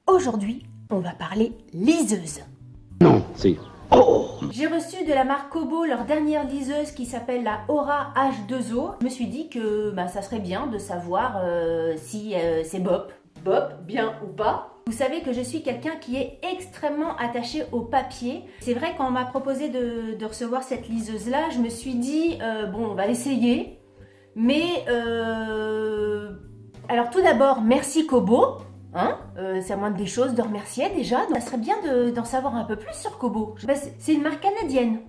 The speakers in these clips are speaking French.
Aujourd'hui, on va parler liseuse. Non, c'est... Oh! J'ai reçu de la marque Kobo leur dernière liseuse qui s'appelle la Aura H2O. Je me suis dit que ça serait bien de savoir si c'est bop. Bop, bien ou pas. Vous savez que je suis quelqu'un qui est extrêmement attaché au papier. C'est vrai, quand on m'a proposé de recevoir cette liseuse-là, je me suis dit, bon, on va l'essayer. Mais, alors tout d'abord, merci Kobo. C'est la moindre des choses de remercier déjà. Donc, ça serait bien d'en savoir un peu plus sur Kobo. C'est une marque canadienne,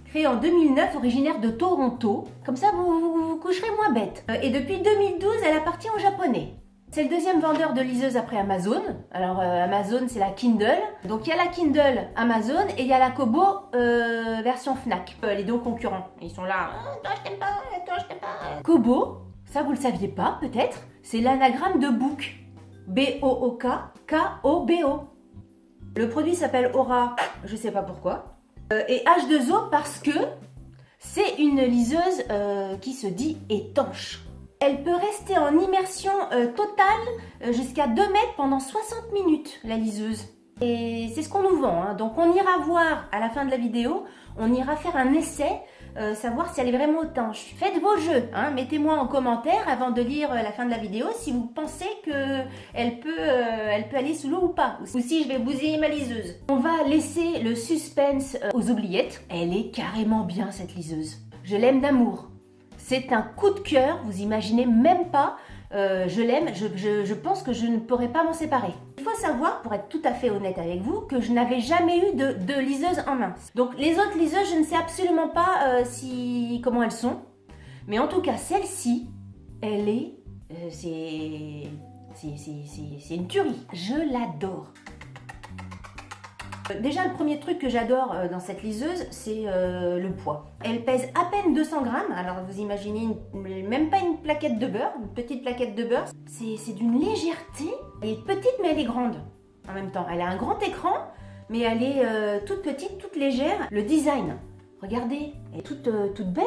créée en 2009, originaire de Toronto. Comme ça, vous coucherez moins bête. Et depuis 2012, elle appartient aux Japonais. C'est le deuxième vendeur de liseuses après Amazon. Alors Amazon, c'est la Kindle. Donc il y a la Kindle Amazon et il y a la Kobo version Fnac. Les deux concurrents. Ils sont là. Toi je t'aime pas, toi je t'aime pas. Kobo, ça vous le saviez pas peut-être, c'est l'anagramme de book. B-O-O-K, K-O-B-O. Le produit s'appelle Aura, je sais pas pourquoi. Et H2O parce que c'est une liseuse qui se dit étanche. Elle peut rester en immersion totale jusqu'à 2 mètres pendant 60 minutes, la liseuse. Et c'est ce qu'on nous vend. Donc on ira voir à la fin de la vidéo, on ira faire un essai, savoir si elle est vraiment étanche. Faites vos jeux, mettez-moi en commentaire avant de lire la fin de la vidéo si vous pensez qu'elle peut aller sous l'eau ou pas. Ou si je vais bousiller ma liseuse. On va laisser le suspense aux oubliettes. Elle est carrément bien cette liseuse. Je l'aime d'amour. C'est un coup de cœur, vous imaginez même pas, je l'aime, je pense que je ne pourrais pas m'en séparer. Il faut savoir, pour être tout à fait honnête avec vous, que je n'avais jamais eu de liseuse en main. Donc les autres liseuses, je ne sais absolument pas comment elles sont. Mais en tout cas, celle-ci, elle est... c'est une tuerie. Je l'adore. Déjà, le premier truc que j'adore dans cette liseuse, c'est le poids. Elle pèse à peine 200 grammes. Alors, vous imaginez même pas une plaquette de beurre, une petite plaquette de beurre. C'est d'une légèreté. Elle est petite, mais elle est grande en même temps. Elle a un grand écran, mais elle est toute petite, toute légère. Le design, regardez, elle est toute belle,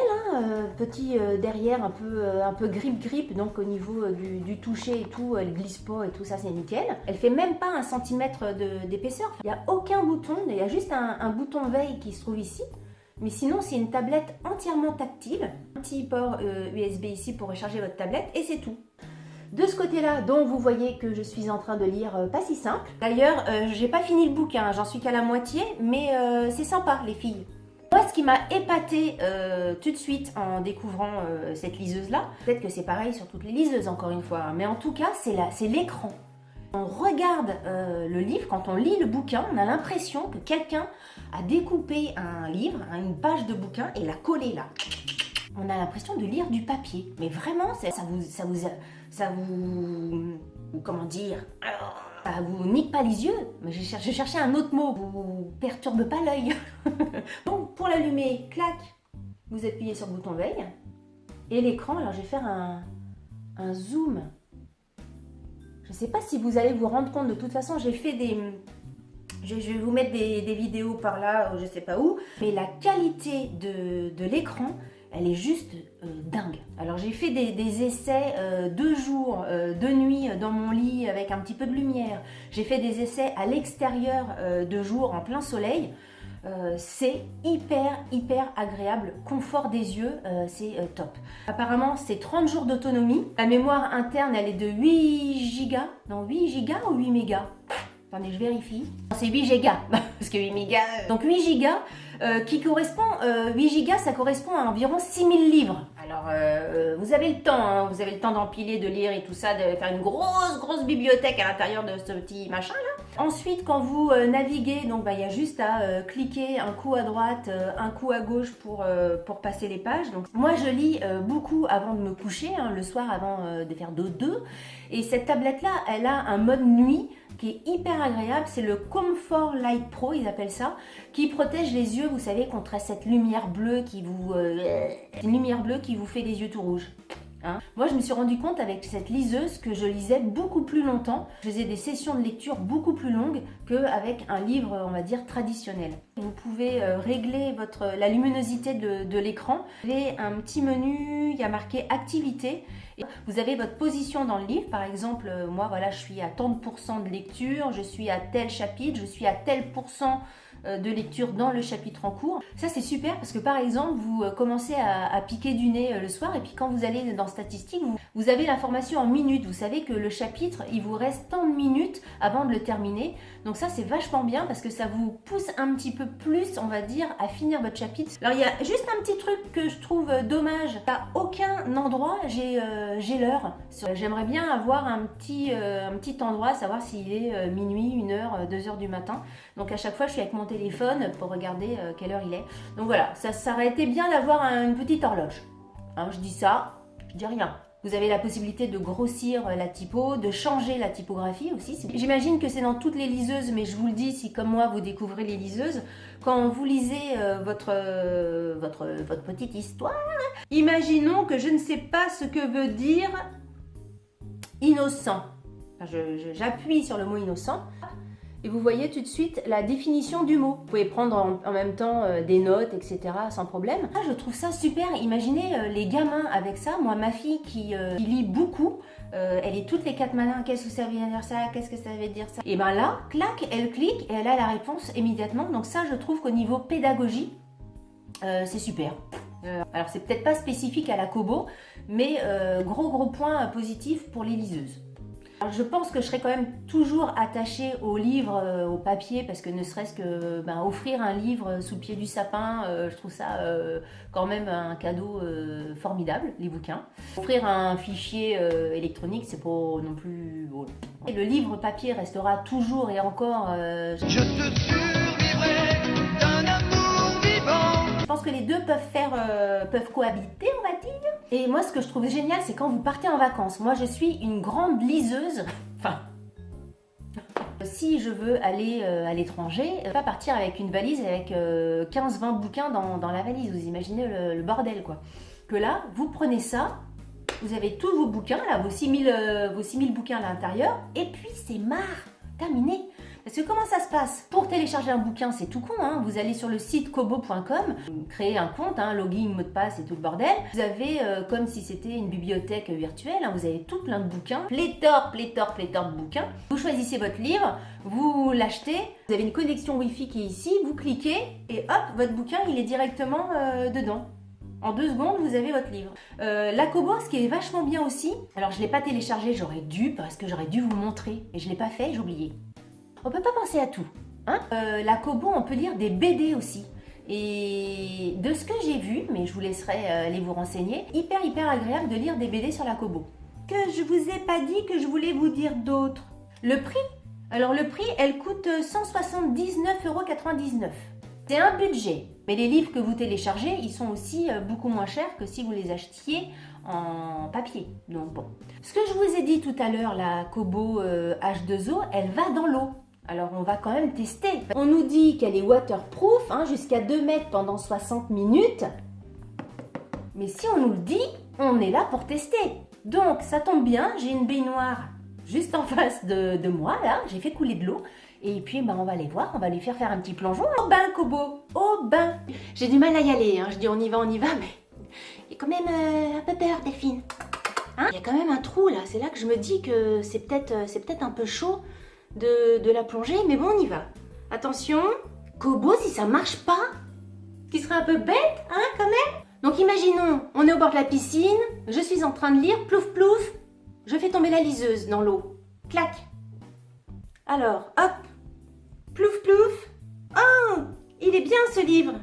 petit derrière, un peu grip, donc au niveau du toucher et tout, elle glisse pas et tout ça, c'est nickel. Elle fait même pas 1 centimètre d'épaisseur. Il n'y a aucun bouton, il y a juste un bouton veille qui se trouve ici. Mais sinon, c'est une tablette entièrement tactile. Un petit port USB ici pour recharger votre tablette et c'est tout. De ce côté-là, donc vous voyez que je suis en train de lire Pas si simple. D'ailleurs, j'ai pas fini le bouquin, j'en suis qu'à la moitié, mais c'est sympa les filles. Moi, ce qui m'a épatée tout de suite en découvrant cette liseuse-là, peut-être que c'est pareil sur toutes les liseuses encore une fois, mais en tout cas, c'est l'écran. On regarde le livre, quand on lit le bouquin, on a l'impression que quelqu'un a découpé un livre, une page de bouquin et l'a collé là. On a l'impression de lire du papier, mais vraiment, ça vous comment dire, ça vous nique pas les yeux. Je cherchais un autre mot, vous perturbe pas l'œil. Donc pour l'allumer, clac, vous appuyez sur le bouton veille et l'écran. Alors je vais faire un zoom. Je sais pas si vous allez vous rendre compte, de toute façon j'ai fait je vais vous mettre des vidéos par là, je sais pas où, mais la qualité de l'écran, elle est juste dingue. Alors j'ai fait des essais 2 jours, 2 nuits dans mon lit avec un petit peu de lumière. J'ai fait des essais à l'extérieur 2 jours en plein soleil. C'est hyper agréable, confort des yeux, c'est top. Apparemment c'est 30 jours d'autonomie. La mémoire interne elle est de 8 Go, non 8 gigas ou 8 mégas. Attendez, je vérifie. C'est 8 gigas, parce que 8 mégas... Donc 8 gigas, qui correspond... 8 gigas, ça correspond à environ 6000 livres. Alors, vous avez le temps, vous avez le temps d'empiler, de lire et tout ça, de faire une grosse bibliothèque à l'intérieur de ce petit machin-là. Ensuite, quand vous naviguez, donc il y a juste à cliquer un coup à droite, un coup à gauche pour passer les pages. Donc, moi, je lis beaucoup avant de me coucher, le soir avant de faire dodo. Et cette tablette-là, elle a un mode nuit qui est hyper agréable, c'est le Comfort Light Pro, ils appellent ça, qui protège les yeux, vous savez, contre cette lumière bleue qui vous fait les yeux tout rouges. Moi, je me suis rendu compte avec cette liseuse que je lisais beaucoup plus longtemps. Je faisais des sessions de lecture beaucoup plus longues qu'avec un livre, on va dire, traditionnel. Vous pouvez régler la luminosité de l'écran. Vous avez un petit menu, il y a marqué activité Et vous avez votre position dans le livre, par exemple, moi voilà, je suis à tant de pourcents de lecture, je suis à tel chapitre, je suis à tel pourcent de lecture dans le chapitre en cours. Ça c'est super parce que par exemple vous commencez à piquer du nez le soir et puis quand vous allez dans statistiques, vous avez l'information en minutes. Vous savez que le chapitre, il vous reste tant de minutes avant de le terminer. Donc ça c'est vachement bien parce que ça vous pousse un petit peu plus, on va dire, à finir votre chapitre. Alors il y a juste un petit truc que je trouve dommage. À aucun endroit j'ai l'heure. J'aimerais bien avoir un petit endroit, savoir s'il est minuit, 1h, 2h du matin. Donc à chaque fois je suis avec mon téléphone pour regarder quelle heure il est. Donc voilà, ça aurait été bien d'avoir une petite horloge. Hein, je dis ça, je dis rien. Vous avez la possibilité de grossir la typo, de changer la typographie aussi. J'imagine que c'est dans toutes les liseuses, mais je vous le dis, si comme moi vous découvrez les liseuses, quand vous lisez votre petite histoire, imaginons que je ne sais pas ce que veut dire innocent. Enfin, j'appuie sur le mot innocent. Et vous voyez tout de suite la définition du mot. Vous pouvez prendre en même temps des notes, etc. sans problème. Ah, je trouve ça super. Imaginez les gamins avec ça. Moi, ma fille qui lit beaucoup, elle est toutes les 4 matins. Qu'est-ce que ça veut dire ça? Qu'est-ce que ça veut dire ça? Et bien là, clac, elle clique et elle a la réponse immédiatement. Donc ça, je trouve qu'au niveau pédagogie, c'est super. Alors, c'est peut-être pas spécifique à la Kobo, mais gros point positif pour les liseuses. Alors, je pense que je serai quand même toujours attachée au livre, au papier, parce que ne serait-ce que offrir un livre sous le pied du sapin, je trouve ça quand même un cadeau formidable, les bouquins. Offrir un fichier électronique, c'est pas non plus beau. Et le livre papier restera toujours et encore... Je te survivrai d'un amour vivant. Je pense que les deux peuvent cohabiter, on va dire. Et moi, ce que je trouve génial, c'est quand vous partez en vacances. Moi, je suis une grande liseuse. Enfin, si je veux aller à l'étranger, je ne vais pas partir avec une valise avec 15-20 bouquins dans la valise. Vous imaginez le bordel, quoi. Que là, vous prenez ça, vous avez tous vos bouquins, là, vos 6000 bouquins à l'intérieur, et puis c'est terminé. Parce que comment ça se passe? Pour télécharger un bouquin, c'est tout con, hein. Vous allez sur le site kobo.com, créez un compte, hein, login, mot de passe et tout le bordel. Vous avez, comme si c'était une bibliothèque virtuelle, hein, vous avez tout plein de bouquins, pléthore de bouquins. Vous choisissez votre livre, vous l'achetez, vous avez une connexion Wi-Fi qui est ici, vous cliquez et hop, votre bouquin, il est directement dedans. En 2 secondes, vous avez votre livre. La Kobo, ce qui est vachement bien aussi, alors je ne l'ai pas téléchargé, j'aurais dû, parce que j'aurais dû vous montrer, et je ne l'ai pas fait, j'ai oublié. On peut pas penser à tout. Hein, la Kobo, on peut lire des BD aussi. Et de ce que j'ai vu, mais je vous laisserai aller vous renseigner, hyper agréable de lire des BD sur la Kobo. Que je vous ai pas dit que je voulais vous dire d'autre. Le prix? Alors le prix, elle coûte 179,99 €. C'est un budget. Mais les livres que vous téléchargez, ils sont aussi beaucoup moins chers que si vous les achetiez en papier. Donc bon. Ce que je vous ai dit tout à l'heure, la Kobo H2O, elle va dans l'eau. Alors on va quand même tester. On nous dit qu'elle est waterproof, hein, jusqu'à 2 mètres pendant 60 minutes. Mais si on nous le dit, on est là pour tester. Donc ça tombe bien, j'ai une baignoire juste en face de moi, là. J'ai fait couler de l'eau. Et puis on va aller voir, on va lui faire un petit plongeon. Au bain, Kobo, au bain. J'ai du mal à y aller, hein. Je dis on y va, mais il y a quand même un peu peur, Delphine. Hein, il y a quand même un trou là, c'est là que je me dis que c'est peut-être un peu chaud de la plonger, mais bon, on y va. Attention, Kobo, si ça marche pas, ce qui serait un peu bête, hein, quand même. Donc imaginons, on est au bord de la piscine, je suis en train de lire, plouf plouf, je fais tomber la liseuse dans l'eau. Clac. Alors, hop, plouf plouf. Oh, il est bien ce livre.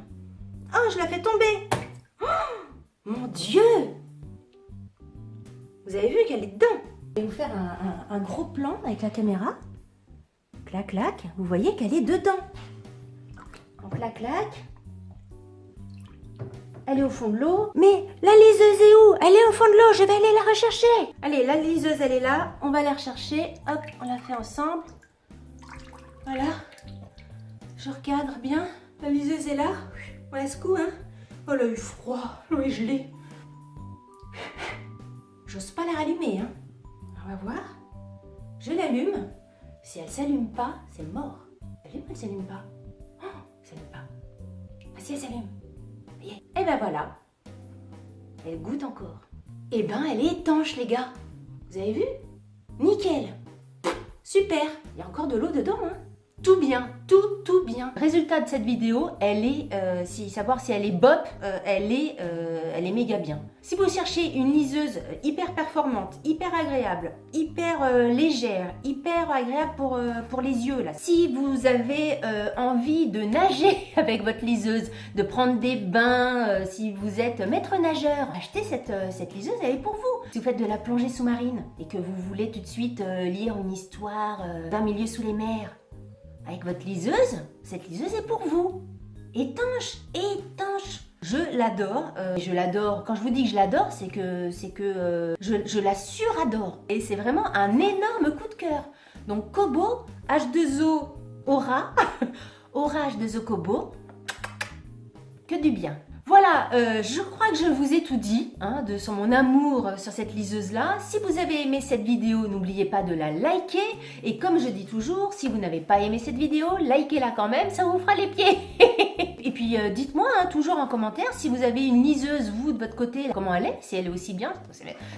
Oh, je la fais tomber. Oh, mon Dieu. Vous avez vu qu'elle est dedans. Je vais vous faire un gros plan avec la caméra. Clac, clac. Vous voyez qu'elle est dedans. En clac, clac. Elle est au fond de l'eau. Mais la liseuse est où? Elle est au fond de l'eau. Je vais aller la rechercher. Allez, la liseuse, elle est là. On va la rechercher. Hop, on la fait ensemble. Voilà. Je recadre bien. La liseuse est là. On la secoue, hein. Oh, elle a eu froid. L'eau est gelée. J'ose pas la rallumer, hein. On va voir. Je l'allume. Si elle s'allume pas, c'est mort. Elle s'allume ou elle s'allume pas? Oh, elle s'allume pas. Ah si, elle s'allume. Et ben voilà. Elle goûte encore. Eh ben, elle est étanche, les gars. Vous avez vu? Nickel. Super. Il y a encore de l'eau dedans, hein. Tout bien, tout bien. Résultat de cette vidéo, elle est, savoir si elle est bop, elle est méga bien. Si vous cherchez une liseuse hyper performante, hyper agréable, hyper légère, hyper agréable pour les yeux, là. Si vous avez envie de nager avec votre liseuse, de prendre des bains, si vous êtes maître nageur, achetez cette liseuse, elle est pour vous. Si vous faites de la plongée sous-marine et que vous voulez tout de suite lire une histoire d'un milieu sous les mers, avec votre liseuse, cette liseuse est pour vous. Étanche. Je l'adore. Quand je vous dis que je l'adore, c'est que je la suradore. Et c'est vraiment un énorme coup de cœur. Donc Kobo H2O Aura, Aura H2O Kobo, que du bien. Voilà, je crois que je vous ai tout dit sur mon amour sur cette liseuse-là. Si vous avez aimé cette vidéo, n'oubliez pas de la liker. Et comme je dis toujours, si vous n'avez pas aimé cette vidéo, likez-la quand même, ça vous fera les pieds. Et puis dites-moi toujours en commentaire si vous avez une liseuse, vous, de votre côté, comment elle est, si elle est aussi bien.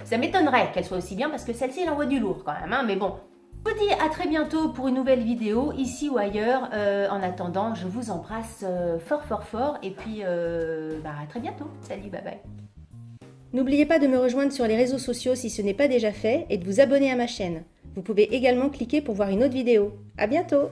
Ça m'étonnerait qu'elle soit aussi bien parce que celle-ci, elle envoie du lourd quand même, mais bon. Je vous dis à très bientôt pour une nouvelle vidéo, ici ou ailleurs. En attendant, je vous embrasse fort et puis à très bientôt. Salut, bye bye. N'oubliez pas de me rejoindre sur les réseaux sociaux si ce n'est pas déjà fait et de vous abonner à ma chaîne. Vous pouvez également cliquer pour voir une autre vidéo. À bientôt!